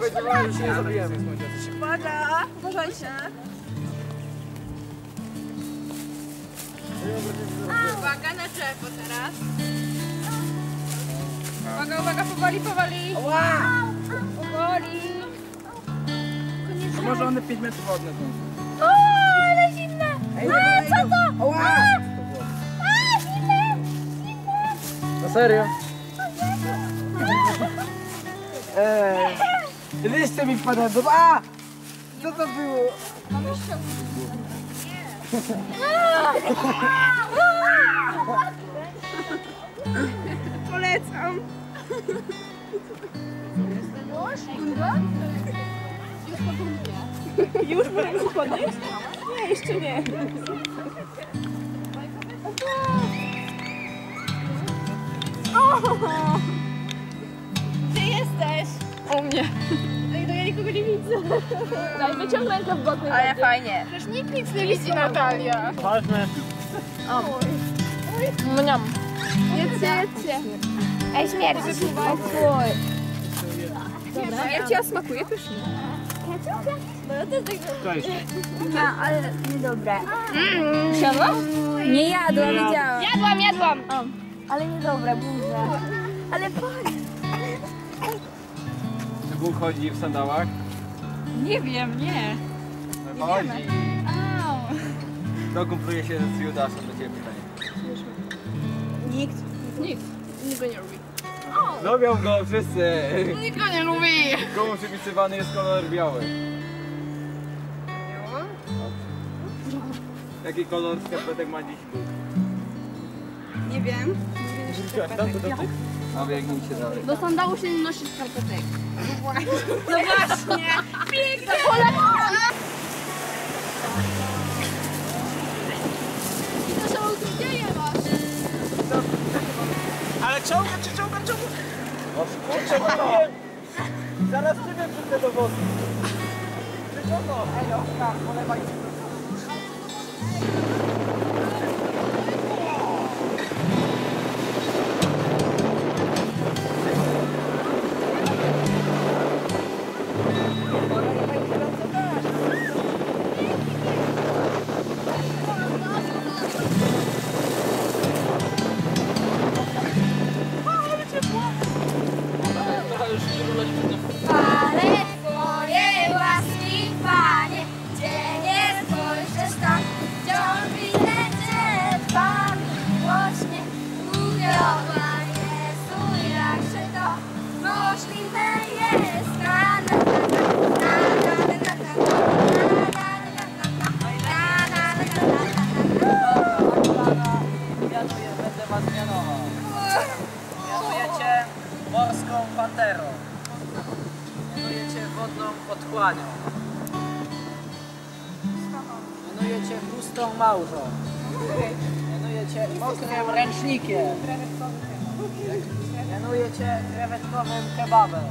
spodziewałem, że nie zabijemy. Uwaga, uważajcie. Uwaga na drzewo teraz. Uwaga, uwaga, powoli, powoli. Powoli. A może one 5 metrów od nas są? O, ale zimne. A, co to? A, zimne. Na serio? Liście mi wpadłem do... A! Co to było? Polecam. Już po podnieść? Nie, jeszcze nie. Gdzie jesteś? U mnie. No ja nikogo nie widzę. Daj, wyciąg rękę w bok. Ale fajnie. Przecież nikt nic nie widzi, Natalia. Ważne. Mniam. Jedzcie. Ej, śmierdzi. O fuj. Dobra. Jak ci smakuje pysznie. No ja też tak. Cześć. No, ale niedobre. Siadłaś? Nie jadłam, widziałam. Jadłam. Ale niedobre, burze. Ale patrz. Czy Bóg chodzi w sandałach? Nie wiem, nie. No chodzi. Kto kumpluje się z Judaszem? Do ciebie pytanie. Nikt. Nikt go nie lubi. Lubią go wszyscy. Nikt go nie lubi. Komu przypisywany jest kolor biały? Jaki kolor skarpetek ma dziś Bóg? Nie wiem. A biegnijcie dalej. Do sandału się nie nosi skarpetek. No właśnie. Piękne pole. To się utrudnienie masz. Ale ciągle. Ciągle. Zaraz ciebie wrzucę do wody. Wyciągnął. Ej, Oskar, polewaj. Ale twoje łaski, Panie, gdzie nie spojrzysz tam, wciąż widzę Cię twarzy głośnie. Uwiodła Jezu, jakże to możliwe jest. Mianuję, będę was mianował. Mianujecie morską panterą. Mianujecie wodną otchłanią. Mianujecie chustą małżą. Mianujecie mokrym ręcznikiem. Mianujecie krewetkowym kebabem.